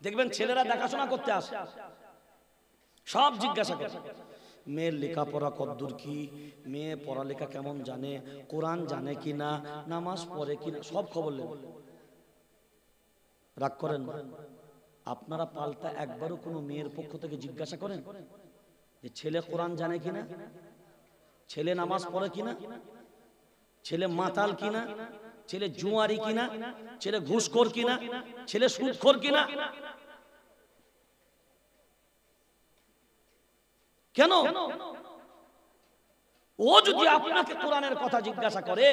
দেখবেন ছেলেরা দেখাশোনা করতে আসে, সব জিজ্ঞাসা করে মেয়ের লেখাপড়া কদ্দূর কি, মেয়ে পড়ালেখা কেমন জানে, কোরআন জানে কিনা, নামাজ পড়ে কিনা, সব খবর নেবে। রাগ করেন না, আপনারা পাল্টা একবারও কোনো মেয়ের পক্ষ থেকে জিজ্ঞাসা করেন যে ছেলে কোরআন জানে কিনা, ছেলে নামাজ পড়ে কিনা, ছেলে মাতাল কিনা, ছেলে জুয়ারি কিনা, ছেলে ঘুষখোর কিনা, ছেলে সুদখোর কিনা? কেন? ও যদি আপনাকে কোরআনের কথা জিজ্ঞাসা করে,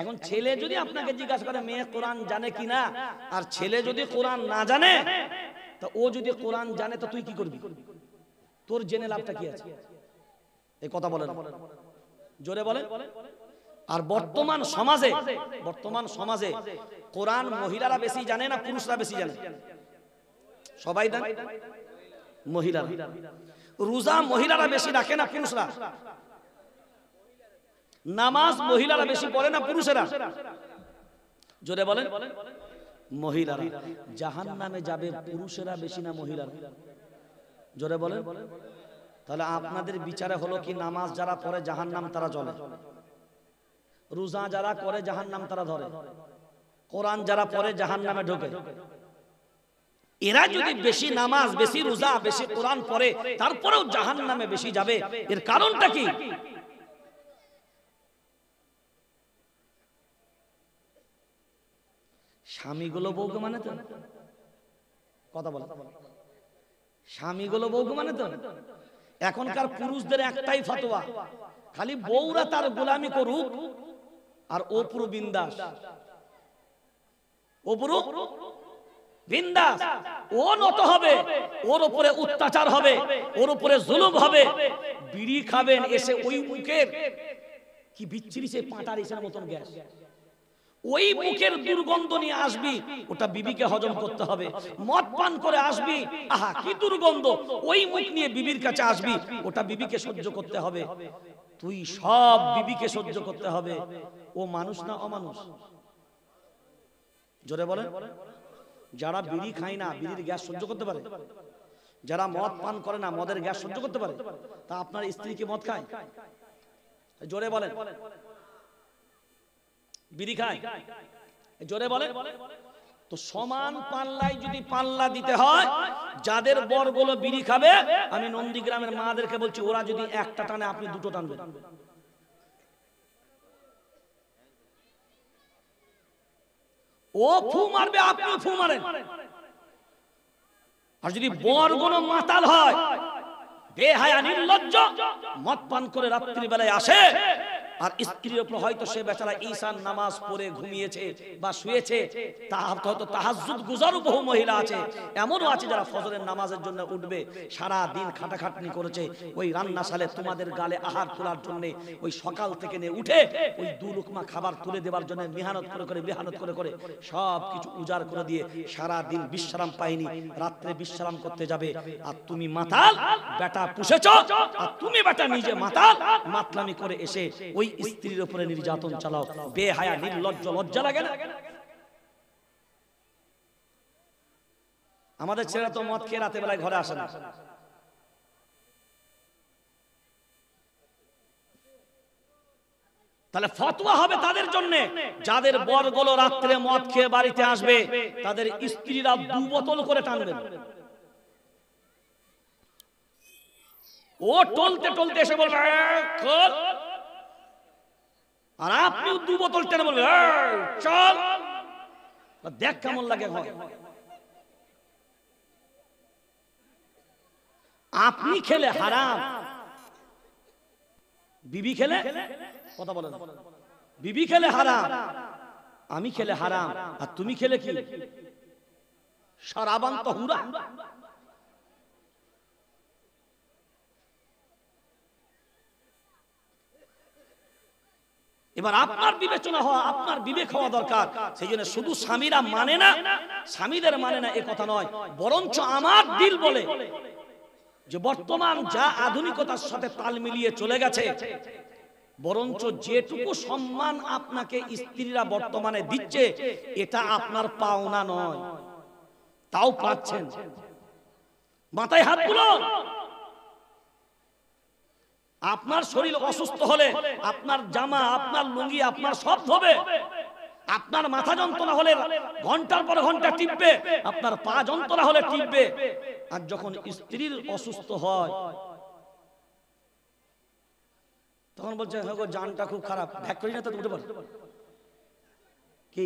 এখন ছেলে যদি আপনাকে জিজ্ঞাসা করে মেয়ে কোরআন জানে কিনা, আর ছেলে যদি কোরআন না জানে, তা ও যদি কোরআন জানে তো তুই কি করবি? তোর জেনে লাভটা কি আছে? এই কথা বলেন, জোরে বলেন। আর বর্তমান সমাজে কোরআন মহিলারা বেশি জানে না পুরুষরা বেশি জানে? সবাই জানে মহিলারা। রোজা মহিলারা বেশি রাখে না পুরুষরা? নামাজ মহিলারা বেশি পড়ে না পুরুষেরা? জোরে বলেন। মহিলারা। জাহান্নামে যাবে পুরুষেরা বেশি না মহিলারা? জোরে বলেন। তাহলে আপনাদের বিচারে হলো কি, নামাজ যারা পড়ে জাহান্নাম তারা চলে, রোজা যারা করে জাহান্নাম তারা ধরে, কোরআন যারা পড়ে জাহান্নামে ঢোকে। এরা যদি বেশি নামাজ, বেশি রোজা, বেশি কোরআন পড়ে তারপরেও জাহান্নামে বেশি যাবে, এর কারণটা কি? স্বামীগুলো বউকে মানে তো? কথা বলে, স্বামীগুলো বউকে মানে তো? এখনকার পুরুষদের একটাই ফতোয়া, খালি বউরা তার গোলামি করুক আর ও পুরো বিন্দাস, ও পুরো বিন্দাস। ও নত হবে, ওর উপরে অত্যাচার হবে, ওর উপরে জুলুম হবে। বিড়ি খাবেন, এসে ওই মুখের কি বিচ্ছিরি সে পাঁটার এসের মতন গ্যাস, ওই মুখের দুর্গন্ধ নিয়ে আসবি, ওটা বিবিকে হজম করতে হবে। মদ পান করে আসবি, আহা কি দুর্গন্ধ, ওই মুখ নিয়ে বিবির কাছে আসবি, ওটা বিবিকে সহ্য করতে হবে। তুই সব বিবিকে সহ্য করতে হবে। ও মানুষ না অমানুষ? জোরে বলেন। যারা বিড়ি খায় না বিড়ির গ্যাস সহ্য করতে পারে? যারা মদ পান করে না মদের গ্যাস সহ্য করতে পারে? তা আপনার স্ত্রী কি মদ খায়? জোরে বলেন। বিড়ি খায়? জোরে বলেন। তো সমান পাল্লায় যদি পাল্লা দিতে হয়, যাদের বরগুলো বিড়ি খাবে, আমি নন্দীগ্রামের মাদেরকে বলছি, ওরা যদি একটা টানে আপনি দুটো টানবেন। ও ফু মারবে, আপনি ফু মারেন। আর যদি বরগুলো মাতাল হয়, বেহায়া নির্লজ্জ, মদ পান করে রাত্রি বেলায় আসে, আর স্ত্রীর উপর হয়তো সে বেচারা ঈশান নামাজ পড়ে ঘুমিয়েছে বা শুয়েছে, হয়তো তাহাজ্জুদ গুজারও বহু মহিলা আছে, এমনও আছে যারা ফজরের নামাজের জন্য উঠবে, সারা দিন খাটাখাটনি করেছে, ওই রান্নাশালে তোমাদের গালে আহার তোলার জন্য ওই সকাল থেকে নিয়ে উঠে ওই দু লুকমা খাবার তুলে দেওয়ার জন্য মেহনত করে সব কিছু উজাড় করে দিয়ে সারা দিন বিশ্রাম পায়নি, রাত্রে বিশ্রাম করতে যাবে। আর তুমি মাতাল, বেটা পুষেছ, আর তুমি বেটা নিজে মাতাল, মাতলামি করে এসে ওই স্ত্রীর উপরে নির্যাতন চালাও। বেহায়া নির্লজ্জ, লজ্জা লাগে না? আমাদের ছেলেরা তো মদ খেয়ে রাতে বেলায় ঘরে আসে না। তাহলে ফতোয়া হবে তাদের জন্য, যাদের বরগুলো রাত্রে মদ খেয়ে বাড়িতে আসবে, তাদের স্ত্রীরা 2 বোতল করে টানবেন। ও টলতে টলতে এসে বলবে খোল, আর আপনি 2 বোতল টেনে বলবেন চল, দেখ কেমন লাগে। হয় আপনি খেলে হারাম, বিবি খেলে, কথা বলেন, বিবি খেলে হারাম, আমি খেলে হারাম, আর তুমি খেলে কি শারাবান তাহুরা। এবার আপনার বিবেচনা হওয়া, আপনার বিবেক হওয়া দরকার। সেই জন্য শুধু স্বামীরা মানে না, স্বামীদের মানে না এ কথা নয়, বরঞ্চ আমার দিল বলে যে বর্তমান যা আধুনিকতার সাথে তাল মিলিয়ে চলে গেছে, বরঞ্চ যেটুকু সম্মান আপনাকে স্ত্রীরা বর্তমানে দিচ্ছে, এটা আপনার পাওনা নয়, তাও পাচ্ছেন। মাথায় হাত তুলুন। আপনার শরীর অসুস্থ হলে আপনার জামা, আপনার লুঙ্গি, আপনার সব ধোবে। আপনার মাথা যন্ত্রণা হলে ঘন্টার পর ঘন্টা টিপবে, আপনার পা যন্ত্রণা হলে টিপবে। আর যখন স্ত্রীর অসুস্থ হয় তখন বলছে হ্যাঁ গো, জানটা খুব খারাপ, ভ্যাক করি না তো উঠে পড়ে কি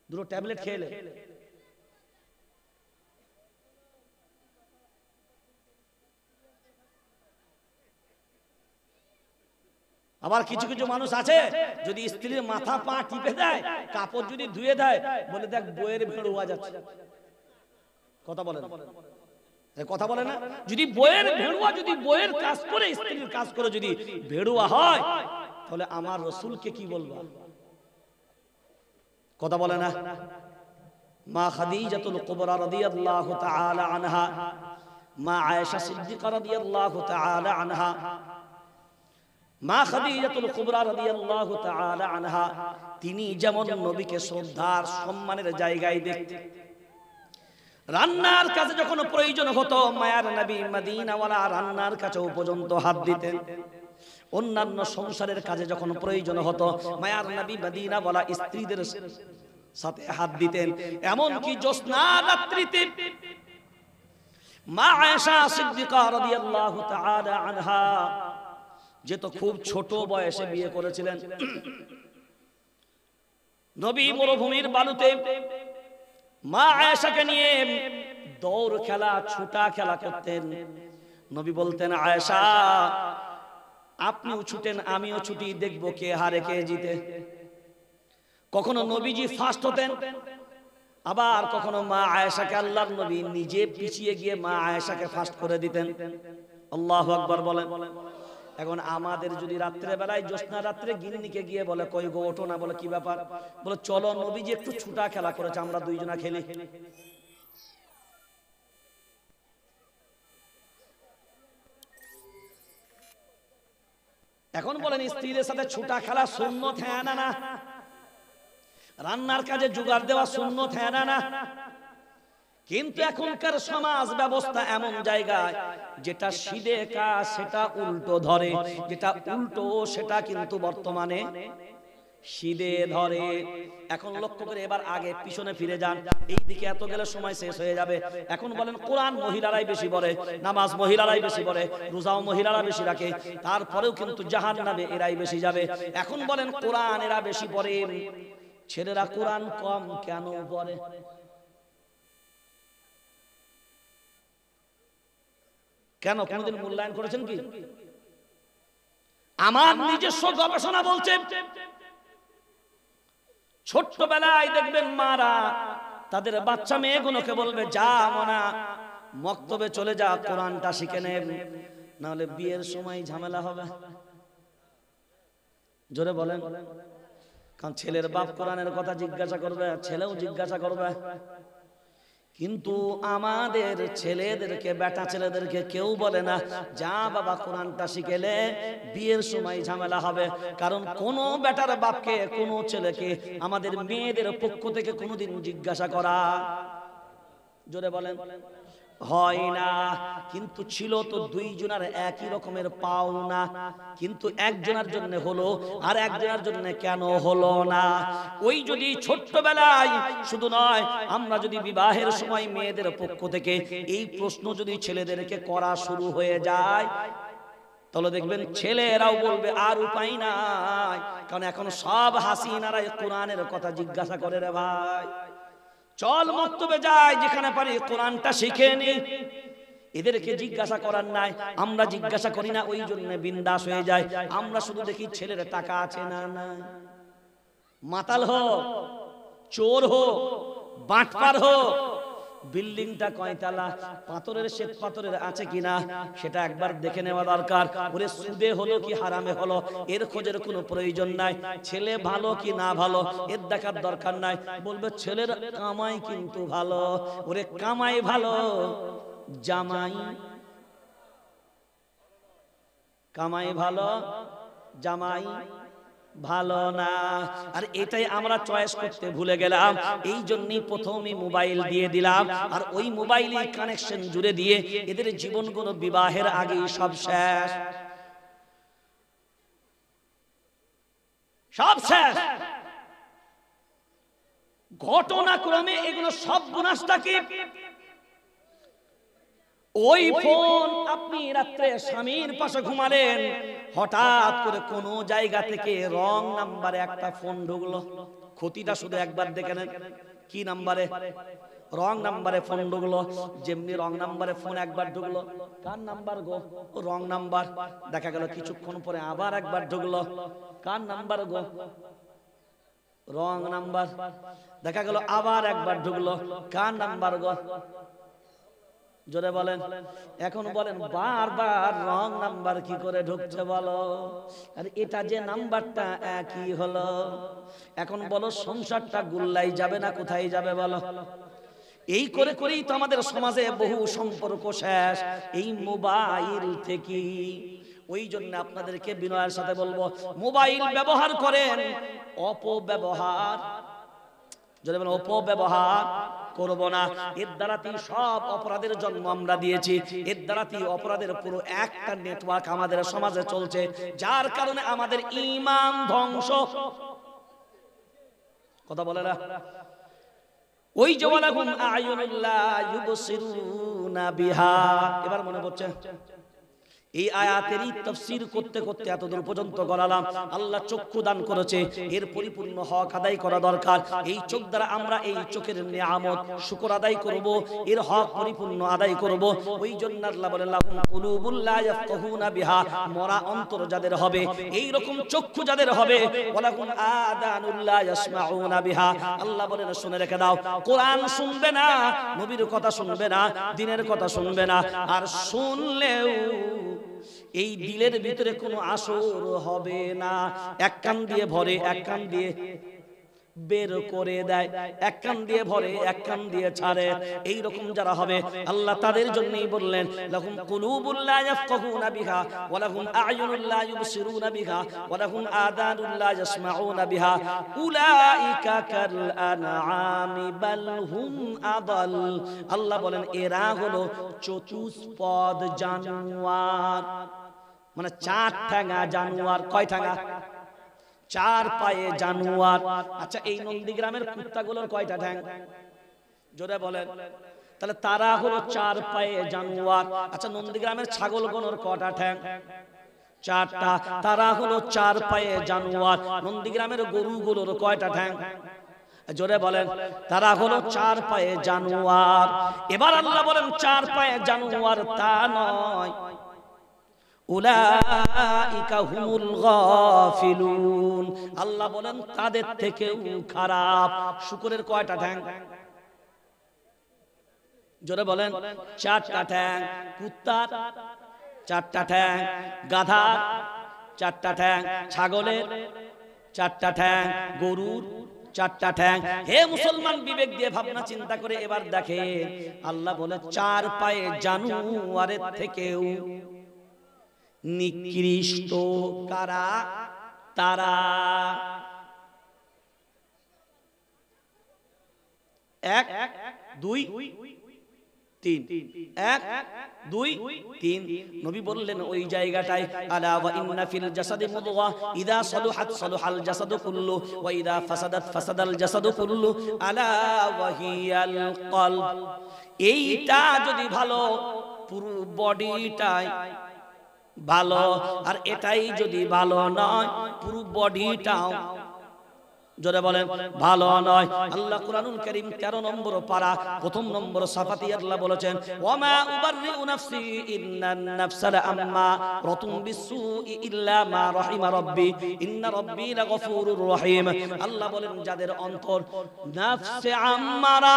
দুটো ট্যাবলেট খেলে। আবার কিছু কিছু মানুষ আছে যদি স্ত্রীর মাথা পা টিপে দেয়, কাপড় যদি ধুয়ে দেয়, বলে দেখ বইয়ের ভেড়ুয়া যাচ্ছে। কথা বলে না, কথা বলে না। যদি বইয়ের ভেড়ুয়া, যদি বইয়ের কাজ করে স্ত্রীর কাজ করে যদি ভেড়ুয়া হয়, তাহলে আমার রাসূলকে কি বলবো? কথা বলে না। মা খাদিজাতুল কুবরা রাদিয়াল্লাহু তাআলা আনহা, মা আয়েশা সিদ্দিকা রাদিয়াল্লাহু তাআলা আনহা, মা খাদিজাতুল কুবরা রাদিয়াল্লাহু তাআলা আনহা, তিনি যেমন নবীকে শ্রদ্ধার সম্মানের জায়গায় দেখতেন। রান্নার কাজে যখন প্রয়োজন হতো মায়ার নবী মদিনাওয়ালা রান্নার কাছেও পর্যন্ত হাত দিতেন। অন্যান্য সংসারের কাজে যখন প্রয়োজন হতো মায়ার নবী মদিনাওয়ালা স্ত্রীদের সাথে হাত দিতেন। এমন কি জ্যোৎস্না রাত্রিতে মা আয়েশা সিদ্দিকা রাদিয়াল্লাহু তাআলা আনহা, যে তো খুব ছোট বয়সে বিয়ে করেছিলেন, নবী মরুভূমির বালুতে মা আয়েশাকে নিয়ে দৌড় খেলা, ছুটা খেলা করতেন। নবী বলতেন, আয়েশা আপনিও ছুটেন আমিও ছুটি, দেখবো কে হারে কে জিতে। কখনো নবীজি ফার্স্ট হতেন, আবার কখনো মা আয়েশাকে আল্লাহর নবী নিজে পিছিয়ে গিয়ে মা আয়েশাকে ফার্স্ট করে দিতেন। আল্লাহু আকবার বলেন। এখন আমাদের যদি রাত্রে বেলায় জ্যোৎস্না রাত্রে গিন্নিকে গিয়ে বলে কই গো ওঠো না, বলে কি ব্যাপার, বলে চলো নবীজি একটু ছুটা খেলা করেছে, আমরা দুইজনা খেলি। এখন বলেন স্ত্রীদের সাথে ছুটা খেলা সুন্নত হ্যাঁ না না? রান্নার কাজে জোগাড় দেওয়া সুন্নত হ্যাঁ না না? কিন্তু এখনকার সমাজ ব্যবস্থা এমন জায়গায় যেটা সিধে কাজ সেটা উল্টো ধরে, যেটা উল্টো সেটা কিন্তু বর্তমানে সিধে ধরে। এখন লক্ষ্য করে এবার আগে পিছনে ফিরে যান, এই দিকে এত গেলে সময় শেষ হয়ে যাবে। এখন বলেন কোরআন মহিলারাই বেশি পড়ে, নামাজ মহিলারাই বেশি পড়ে, রোজাও মহিলারা বেশি রাখে, তারপরেও কিন্তু জাহান্নামে এরাই বেশি যাবে। এখন বলেন কোরআন এরা বেশি পড়ে, ছেলেরা কোরআন কম কেন পড়ে? কেন কোনদিন মূল্যায়ন করেছেন কি? আমার নিজস্ব গবেষণা বলছে ছোট্টবেলায় দেখবেন মারা তাদের বাচ্চা মেয়েগুলোকে বলবে যা মোনা মক্তবে চলে যা, কোরআনটা শিখে নে, নাহলে বিয়ের সময় ঝামেলা হবে। জোরে বলেন। কারণ ছেলের বাপ কোরআনের কথা জিজ্ঞাসা করবে, ছেলেও জিজ্ঞাসা করবে। কিন্তু আমাদের ছেলেদেরকে, বেটা ছেলেদেরকে কেউ বলে না যা বাবা কোরআনটা শিখেলে বিয়ের সময় ঝামেলা হবে। কারণ কোন বেটার বাপকে, কোন ছেলেকে আমাদের মেয়েদের পক্ষ থেকে কোনোদিন জিজ্ঞাসা করা, জোরে বলেন, হয় না। কিন্তু ছিল তো দুইজনের একই রকমের পাওনা, কিন্তু একজনের জন্য হলো আর একজনের জন্য কেন হলো না? ওই যদি ছোট্টবেলায় শুধু নয়, আমরা যদি বিবাহের সময় মেয়েদের পক্ষ থেকে এই প্রশ্ন যদি ছেলেদেরকে করা শুরু হয়ে যায়, তাহলে দেখবেন ছেলেরাও বলবে আর উপায় নাই, কারণ এখন সব হাসিনারাই কোরআনের কথা জিজ্ঞাসা করে রে ভাই, চল মক্তবে যাই, যেখানে পারি কোরআনটা শিখে নি। এদেরকে জিজ্ঞাসা করার নাই, আমরা জিজ্ঞাসা করি না, ওই জন্য বিন্দাস হয়ে যায়। আমরা শুধু দেখি ছেলের টাকা আছে না না, মাতাল হোক, চোর হোক, বাটপার হোক, বিল্ডিংটা কয়তলা, পাথরের শ্বেত পাথরের আছে কিনা সেটা একবার দেখে নেওয়া দরকার। ওরে সুদে হলো কি হারামে হলো এর খোঁজের কোনো প্রয়োজন নাই। ছেলে ভালো কি না ভালো এর দেখার দরকার নাই। বলবে ছেলের কামাই কিন্তু ভালো, ওরে কামাই ভালো, জামাই কামাই ভালো, জামাই ভালো না। আর এটাই আমরা চয়েস করতে ভুলে গেলাম, এই জন্যই প্রথমে মোবাইল দিয়ে দিলাম, আর ওই মোবাইলে কানেকশন জুড়ে দিয়ে এদের জীবনগুলো বিবাহের আগেই সব শেষ, সব শেষ। ঘটনাক্রমে এগুলো সব বিনাশটাকে, ওই ফোন আপনি রাত্রে স্বামীর পাশে ঘুমালেন, হঠাৎ করে কোন জায়গা থেকে রং নাম্বারে একটা ফোন ঢুকলো, ক্ষতিটা শুধু একবার দেখে নেন। কি নাম্বারে? রং নাম্বারে ফোন ঢুকলো। যেমনি রং নাম্বারে ফোন একবার ঢুকলো, কার নাম্বার গো? Wrong number. দেখা গেল কিছুক্ষণ পরে আবার একবার ঢুকলো, কার নাম্বার গো? Wrong number. দেখা গেল আবার একবার ঢুকলো, কার নাম্বার গো? জোরে বলেন। এখন বলেন বারবার রং নাম্বার কি করে ঢুকছে বলো? আর এটা যে নাম্বারটা একই হলো। এখন বলো সংসারটা গুল্লাই যাবে না কোথায় যাবে বলো? এই করে করেই তো আমাদের সমাজে বহু সম্পর্ক শেষ, এই মোবাইল থেকে। ওই জন্য আপনাদেরকে বিনয়ের সাথে বলবো, মোবাইল ব্যবহার করেন, অপব্যবহার, যদি বলেন অপব্যবহার করব না। এর দ্বারাতেই সব অপরাধের জন্ম আমরা দিয়েছি, এর দ্বারাতেই অপরাধের পুরো একটা নেটওয়ার্ক আমাদের সমাজে চলছে, যার কারণে আমাদের ঈমান ধ্বংস। কথা বলে না? ওই যে ওয়ালাহুম আ'য়ুনুল্লা ইউবসিরুনা বিহা, এবার মনে পড়ছে? এই আয়াতেরই তাফসীর করতে করতে এতদূর পর্যন্ত গড়ালাম। আল্লাহ চক্ষু দান করেছে, এর পরিপূর্ণ হক আদায় করা দরকার। এই চোখ দ্বারা আমরা এই চোখের নিয়ামত শুকর আদায় করব, এর হক পরিপূর্ণ আদায় করব। ওই জন্য আল্লাহ বলেন লাহুম কুলুবুল লা ইয়াফকাহুনা বিহা, মরা অন্তর যাদের হবে, এই রকম চক্ষু যাদের হবে, ওয়ালাহুম আযানুল লা ইয়াসমাউনা বিহা, আল্লাহ বলেন শুনে রেখে দাও, কোরআন শুনবে না, নবীর কথা শুনবে না, দ্বীনের কথা শুনবে না, আর শুনলেও এই দিলের ভিতরে কোনো আসর হবে না। এক কান দিয়ে ভরে, এক কান দিয়ে বের করে দেয়, এক কান দিয়ে ভরে, এক কান দিয়ে ছাড়ে। এই রকম যারা হবে, আল্লাহ তাদের জন্যই বললেন লাহুম কুলুবুল লা ইয়াফকাহুনা বিহা ওয়া লাহুম আ'য়ুনুল লা ইউবসিরুনা বিহা ওয়া লাহুম আযানুল লা ইয়াসমাউনা বিহা উলাইকা কাল আনআমি বাল হুম আদাল। আল্লাহ বলেন এরা হলো চতুষ্পদ জানোয়ার, মানে চার ঠ্যাঙা জানোয়ার। কয় ঠ্যাঙা? চার পায়ে জানোয়ার। আচ্ছা, এই নন্দীগ্রামের কুত্তাগুলোর কয়টা ঠ্যাং? জোরে বলেন। তাহলে তারা হলো চার পায়ে জানোয়ার। আচ্ছা, নন্দীগ্রামের ছাগলগুলোর কয়টা ঠ্যাং? চারটা। তারা হলো চার পায়ে জানোয়ার। নন্দীগ্রামের গরুগুলোর কয়টা ঠ্যাং? জোরে বলেন। তারা হলো চার পায়ে জানোয়ার। এবার আল্লাহ বলেন চার পায়ে জানোয়ার তা নয়, উলাইকা হুমুল গাফিলুন, আল্লাহ বলেন তাদের থেকেও খারাপ। শুকরের কয়টা ঠ্যাং? জোরে বলেন। চারটা ঠ্যাং। কুত্তার চারটা ঠ্যাং, গাধার চারটা ঠ্যাং, ছাগলের চারটা ঠ্যাং, গরুর চারটা ঠ্যাং। হে মুসলমান, বিবেক দিয়ে ভাবনা চিন্তা করে এবার দেখেন, আল্লাহ বলে চার পায়ে জানোয়ারের থেকেও নিকৃষ্ট কারা? তারা। এক, দুই, তিন। এক, দুই, তিন। নবী বললেন ওই জায়গাটায়, আলা ওয়া ইন্না ফিল জাসাদি মুদগা ইযা সালুহাত সালুহাল জাসাদু কুল্লু ওয়া ইযা ফাসাদাত ফাসাদাল জাসাদু কুল্লু আলা ওয়া হিয়াল কলব। এইটা যদি ভালো, পুরো বডিটাই ভালো, আর এটাই যদি ভালো নয়, পুরো বডিটাও, জোরে বলেন, ভালো নয়। আল্লাহ কুরআনুল কারীম 13 নম্বর পারা 1ম নম্বর সাফাতি আল্লাহ বলেছেন, ওয়ামা উবাররিউ নাফসি ইন্নান নাফসা লাআম্মারাতুন বিসসুই ইল্লা মা রাহিমা রাব্বি ইন্না রাব্বি লাগফুরুর রহিম। আল্লাহ বলেন যাদের অন্তর নফসে আম্মারা,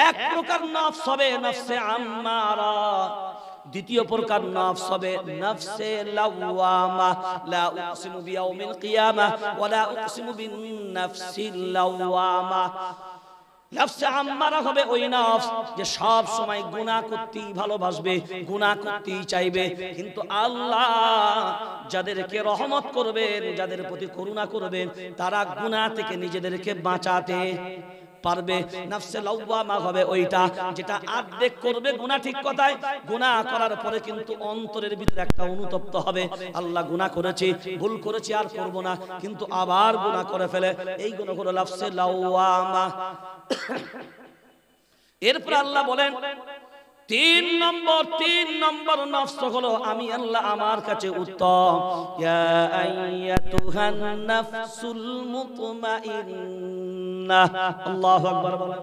এক প্রকার নফস হবে নফসে আম্মারা, দ্বিতীয় প্রকার নফস হবে নফসে লাওয়ামা। লা উকসিমু বিয়াউমিল কিয়ামা ওয়া লা উকসিমু বিন নাফসিল লাওয়ামা। নফসে আম্মারা হবে ওই নফস যে সব সময় গুনাহ করতেই ভালোবাসবে, গুনাহ করতেই চাইবে। কিন্তু আল্লাহ যাদেরকে রহমত করবেন, যাদের প্রতি করুণা করবেন, তারা গুনাহ থেকে নিজেদেরকে বাঁচাতে পারবে। নফসে লাওয়ামা হবে ওইটা যেটা আর্ধেক করবে গুনাহ, ঠিক কথায় গুনাহ করার পরে কিন্তু অন্তরের ভিতরে একটা অনুতপ্ত হবে, আল্লাহ গুনাহ করেছি, ভুল করেছি, আর করব না, কিন্তু আবার গুনাহ করে ফেলে। এই গুনাহ হলো নফসে লাওয়ামা। এরপর আল্লাহ বলেন তিন নম্বর নফস হলো আমি আল্লাহ আমার কাছে উত্তম। ইয়া আইয়াতুহান নাফসুল মুতমাইন্নাহ, আল্লাহু আকবার বলেন।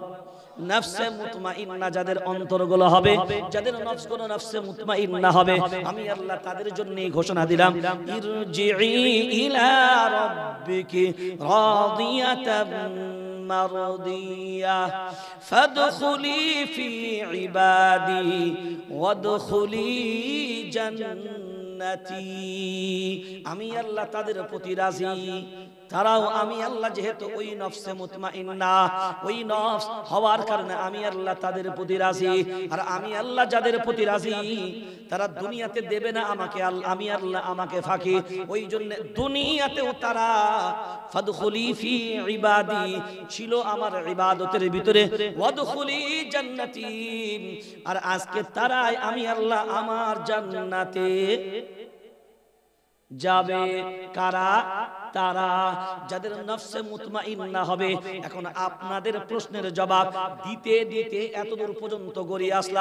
নফসে মুতমাইন্না যাদের অন্তরগুলো হবে, যাদের নফসগুলো নফসে মুতমাইন্না হবে, আমি আল্লাহ তাদের জন্য ঘোষণা দিলাম ইরজিই ইলা রাব্বিকি রাদিয়াতাম মারদিয়া ফাদখুলি ফি ইবাদি ওয়াদখুলি জান্নাতি। আমি আল্লাহ তাদের প্রতি রাজি, তারাও আমি আল্লাহ যেহেতু ওই নফসে মুতমাইন্না, ওই নফস হওয়ার কারণে আমি আল্লাহ তাদের প্রতি রাজি। আর আমি আল্লাহ যাদের প্রতি রাজি তারা দুনিয়াতে দেবে না আমাকে, আমি আল্লাহ আমাকে ফাঁকি। ওই জন্য দুনিয়াতেও তারা ফাদখুলি ফি ইবাদি ছিল আমার ইবাদতের ভিতরে, ওয়াদখুলি জান্নাতি, আর আজকে তারাই আমি আল্লাহ আমার জান্নাতে যাবে। কারা? তারা যাদের নফসে মুতমাইন্না হবে। এখন আপনাদের প্রশ্নের জবাব দিতে দিতে এতদূর পর্যন্ত গড়িয়ে আসলাম।